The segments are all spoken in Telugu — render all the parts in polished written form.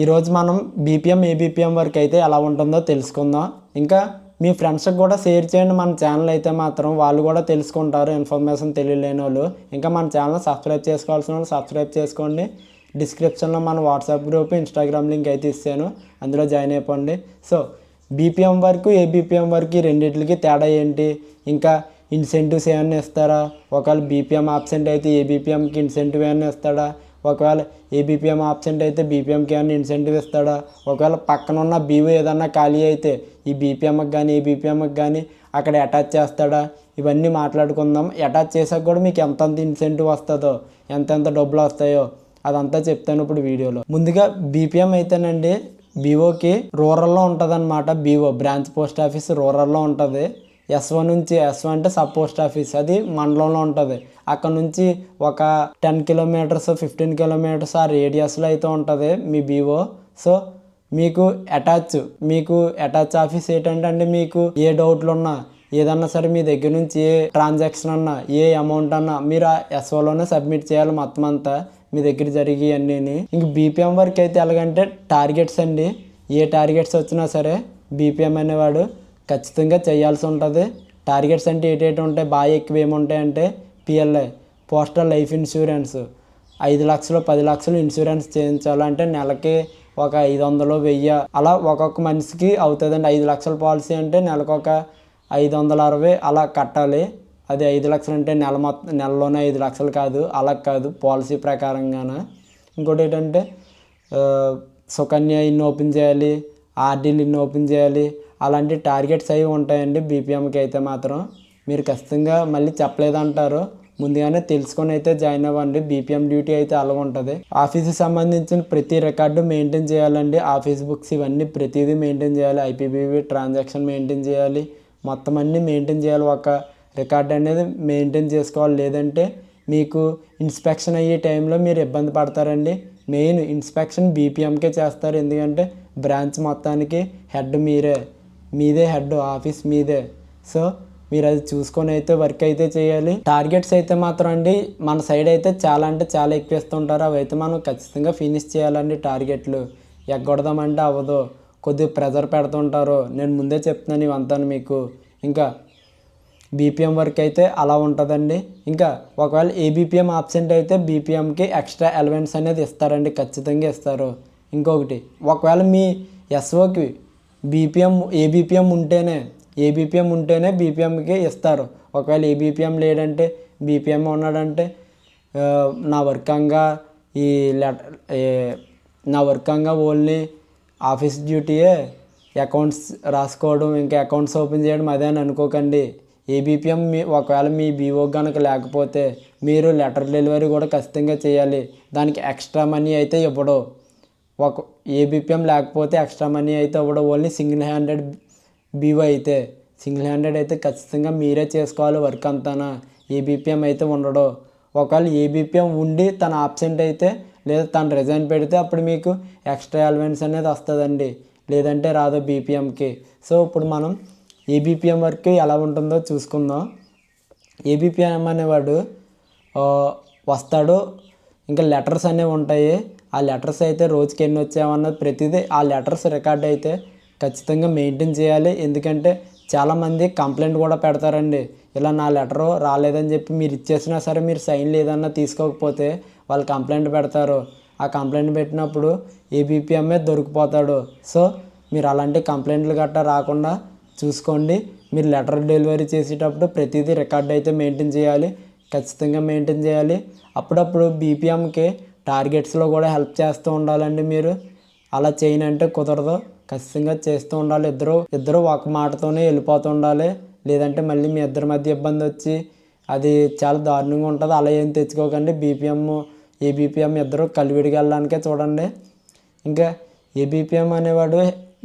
ఈరోజు మనం బీపీఎం ఏబీపీఎం వరకు అయితే ఎలా ఉంటుందో తెలుసుకుందాం. ఇంకా మీ ఫ్రెండ్స్కి కూడా షేర్ చేయండి మన ఛానల్ అయితే మాత్రం, వాళ్ళు కూడా తెలుసుకుంటారు ఇన్ఫర్మేషన్ తెలియలేని వాళ్ళు. ఇంకా మన ఛానల్ సబ్స్క్రైబ్ చేసుకోవాల్సిన వాళ్ళు సబ్స్క్రైబ్ చేసుకోండి. డిస్క్రిప్షన్లో మన వాట్సాప్ గ్రూప్ ఇన్స్టాగ్రామ్ లింక్ అయితే ఇస్తాను, అందులో జాయిన్ అయిపోండి. సో బీపీఎం వరకు ఏబీపీఎం వరకు రెండింటికి తేడా ఏంటి, ఇంకా ఇన్సెంటివ్స్ ఏమైనా ఇస్తారా, ఒకవేళ బీపీఎం ఆబ్సెంట్ అయితే ఏబీపీఎంకి ఇన్సెంటివ్ ఏమైనా ఇస్తాడా, ఒకవేళ ఏబీపీఎం ఆబ్సెంట్ అయితే బీపీఎంకి ఏమైనా ఇన్సెంటివ్ ఇస్తాడా, ఒకవేళ పక్కన ఉన్న బీవో ఏదన్నా ఖాళీ అయితే ఈ బీపీఎంకి కానీ ఏబీపీఎంకి కానీ అక్కడ అటాచ్ చేస్తాడా, ఇవన్నీ మాట్లాడుకుందాం. అటాచ్ చేసాక కూడా మీకు ఎంతెంత ఇన్సెంటివ్ వస్తుందో, ఎంతెంత డబ్బులు వస్తాయో అదంతా చెప్తాను ఇప్పుడు వీడియోలో. ముందుగా బీపీఎం అయితేనండి బీఓకి రూరల్లో ఉంటుంది అనమాట. బీఓ బ్రాంచ్ పోస్ట్ ఆఫీస్ రూరల్లో ఉంటుంది. ఎస్ఓ నుంచి, ఎస్ఓ అంటే సబ్ పోస్ట్ ఆఫీస్, అది మండలంలో ఉంటుంది. అక్కడ నుంచి ఒక 10 కిలోమీటర్స్ 15 కిలోమీటర్స్ ఆ రేడియస్లో అయితే ఉంటుంది మీ బీఓ. సో మీకు అటాచ్ ఆఫీస్ ఏంటంటే మీకు ఏ డౌట్లు ఉన్నా, ఏదన్నా సరే మీ దగ్గర నుంచి ఏ ట్రాన్సాక్షన్ అన్నా, ఏ అమౌంట్ అన్నా మీరు ఆ ఎస్ఓలోనే సబ్మిట్ చేయాలి మొత్తం అంతా మీ దగ్గర జరిగి అన్నీ. ఇంక బీపీఎం వరకు అయితే ఎలాగంటే టార్గెట్స్ అండి. ఏ టార్గెట్స్ వచ్చినా సరే బీపీఎం అనేవాడు ఖచ్చితంగా చేయాల్సి ఉంటుంది. టార్గెట్స్ అంటే ఏంటి ఉంటాయి, బాగా ఎక్కువ ఏముంటాయంటే పిఎల్ఐ పోస్టల్ లైఫ్ ఇన్సూరెన్స్ 5 లక్షలు 10 లక్షలు ఇన్సూరెన్స్ చేయించాలంటే నెలకి ఒక 500 1000 అలా ఒక్కొక్క మనిషికి అవుతుందండి. 5 లక్షల పాలసీ అంటే నెలకు ఒక 560 అలా కట్టాలి. అది 5 లక్షలు అంటే నెలలోనే 5 లక్షలు కాదు, అలా కాదు, పాలసీ ప్రకారంగాన. ఇంకోటి ఏంటంటే సుకన్య ఇన్ని ఓపెన్ చేయాలి, ఆర్డీలు ఇన్ని ఓపెన్ చేయాలి, అలాంటి టార్గెట్స్ అవి ఉంటాయండి బీపీఎంకి అయితే మాత్రం. మీరు ఖచ్చితంగా మళ్ళీ చెప్పలేదంటారు, ముందుగానే తెలుసుకొని అయితే జాయిన్ అవ్వండి. బీపీఎం డ్యూటీ అయితే అలాగ ఉంటుంది. ఆఫీస్కి సంబంధించిన ప్రతి రికార్డు మెయింటైన్ చేయాలండి. ఆఫీస్ బుక్స్ ఇవన్నీ ప్రతిదీ మెయింటైన్ చేయాలి. ఐపీబీబీ ట్రాన్సాక్షన్ మెయింటైన్ చేయాలి, మొత్తం అన్నీ మెయింటైన్ చేయాలి. ఒక రికార్డ్ అనేది మెయింటైన్ చేసుకోవాలి, లేదంటే మీకు ఇన్స్పెక్షన్ అయ్యే టైంలో మీరు ఇబ్బంది పడతారండి. మెయిన్ ఇన్స్పెక్షన్ బీపీఎంకే చేస్తారు, ఎందుకంటే బ్రాంచ్ మొత్తానికి హెడ్ మీదే హెడ్, ఆఫీస్ మీదే. సో మీరు అది చూసుకొని అయితే వర్క్ అయితే చేయాలి. టార్గెట్స్ అయితే మాత్రం అండి మన సైడ్ అయితే చాలా అంటే చాలా ఎక్కువ ఇస్తుంటారు, అవి అయితే మనం ఖచ్చితంగా ఫినిష్ చేయాలండి. టార్గెట్లు ఎగ్గొడదామంటే అవ్వదు, కొద్దిగా ప్రెజర్ పెడుతుంటారు. నేను ముందే చెప్తున్నాను ఇవంతాను మీకు. ఇంకా బీపీఎం వర్క్ అయితే అలా ఉంటుందండి. ఇంకా ఒకవేళ ఏబీపీఎం ఆబ్సెంట్ అయితే బీపీఎంకి ఎక్స్ట్రా అలవెన్స్ అనేది ఇస్తారండి, ఖచ్చితంగా ఇస్తారు. ఇంకొకటి, ఒకవేళ మీ ఎస్ఓకి ఏబీపీఎం ఉంటేనే బీపీఎంకి ఇస్తారు. ఒకవేళ ఏబీపీఎం లేదంటే బీపీఎం ఉన్నాడంటే నా వర్కంగా ఓన్లీ ఆఫీస్ డ్యూటీయే, అకౌంట్స్ రాసుకోవడం ఇంకా అకౌంట్స్ ఓపెన్ చేయడం అదే అని అనుకోకండి. ఏబీపీఎం ఒకవేళ మీ బీఓ కనుక లేకపోతే మీరు లెటర్ డెలివరీ కూడా ఖచ్చితంగా చేయాలి. దానికి ఎక్స్ట్రా మనీ అయితే ఇవ్వడు. ఏబీపీఎం లేకపోతే ఎక్స్ట్రా మనీ అయితే ఇవ్వడు. ఓన్లీ సింగిల్ హ్యాండెడ్ బీఓ అయితే ఖచ్చితంగా మీరే చేసుకోవాలి వర్క్ అంతానా. ఏబీపీఎం అయితే ఉండడు. ఒకవేళ ఏబీపీఎం ఉండి తన ఆబ్సెంట్ అయితే లేదా తను రిజైన్ పెడితే అప్పుడు మీకు ఎక్స్ట్రా అలవెన్స్ అనేది వస్తుందండి, లేదంటే రాదు బీపీఎంకి. సో ఇప్పుడు మనం ఏబీపీఎం వర్క్ ఎలా ఉంటుందో చూసుకుందాం. ఏబీపీఎం అనేవాడు వస్తాడు, ఇంకా లెటర్స్ అనేవి ఉంటాయి. ఆ లెటర్స్ అయితే రోజుకి ఎన్ని వచ్చామన్నది ప్రతిదీ ఆ లెటర్స్ రికార్డ్ అయితే ఖచ్చితంగా మెయింటైన్ చేయాలి. ఎందుకంటే చాలామంది కంప్లైంట్ కూడా పెడతారండి, ఇలా నా లెటరు రాలేదని చెప్పి మీరు ఇచ్చేసినా సరే మీరు సైన్ లేదన్నా తీసుకోకపోతే వాళ్ళు కంప్లైంట్ పెడతారు. ఆ కంప్లైంట్ పెట్టినప్పుడు ఏబీపీఎంఏ దొరికిపోతాడు. సో మీరు అలాంటి కంప్లైంట్లు గట్టా రాకుండా చూసుకోండి. మీరు లెటర్ డెలివరీ చేసేటప్పుడు ప్రతిదీ రికార్డ్ అయితే మెయింటైన్ చేయాలి, ఖచ్చితంగా మెయింటైన్ చేయాలి. అప్పుడప్పుడు బీపీఎంకి టార్గెట్స్లో కూడా హెల్ప్ చేస్తూ ఉండాలండి. మీరు అలా చేయనంటే కుదరదు, ఖచ్చితంగా చేస్తూ ఉండాలి. ఇద్దరు ఒక మాటతోనే వెళ్ళిపోతూ ఉండాలి, లేదంటే మళ్ళీ మీ ఇద్దరి మధ్య ఇబ్బంది వచ్చి అది చాలా దారుణంగా ఉంటుంది. అలా ఏం తెచ్చుకోకండి. ఏబీపీఎం ఇద్దరు కలివిడిగా వెళ్ళడానికే చూడండి. ఇంకా ఏబీపీఎం అనేవాడు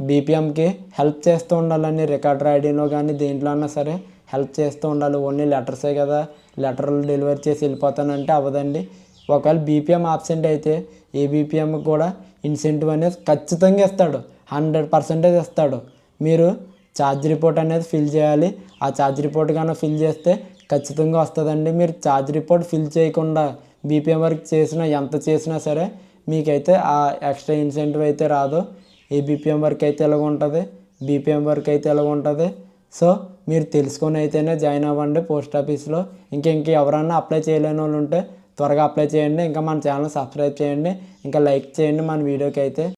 బీపీఎంకి హెల్ప్ చేస్తూ ఉండాలని రికార్డ్ రాయడంలో కానీ దేంట్లో అన్నా సరే హెల్ప్ చేస్తూ ఉండాలి. ఓన్లీ లెటర్సే కదా, లెటర్లు డెలివరీ చేసి వెళ్ళిపోతానంటే అవ్వదండి. ఒకవేళ బీపీఎం ఆబ్సెంట్ అయితే ఏబీపీఎంకి కూడా ఇన్సెంటివ్ అనేది ఖచ్చితంగా ఇస్తాడు, 100% ఇస్తాడు. మీరు ఛార్జ్ రిపోర్ట్ అనేది ఫిల్ చేయాలి. ఆ ఛార్జ్ రిపోర్ట్ కానీ ఫిల్ చేస్తే ఖచ్చితంగా వస్తుందండి. మీరు ఛార్జ్ రిపోర్ట్ ఫిల్ చేయకుండా బీపీఎం వర్క్ ఎంత చేసినా సరే మీకైతే ఆ ఎక్స్ట్రా ఇన్సెంటివ్ అయితే రాదు. ఏబిపిఎం వర్క్ అయితే ఇలాగ ఉంటుంది, బీపీఎం వర్క్ అయితే ఇలాగ ఉంటుంది. సో మీరు తెలుసుకొని అయితేనే జాయిన్ అవ్వండి పోస్ట్ ఆఫీస్లో. ఇంక ఎవరన్నా అప్లై చేయలేని వాళ్ళు ఉంటే త్వరగా అప్లై చేయండి. ఇంకా మన ఛానల్ సబ్స్క్రైబ్ చేయండి, ఇంకా లైక్ చేయండి మన వీడియోకి అయితే.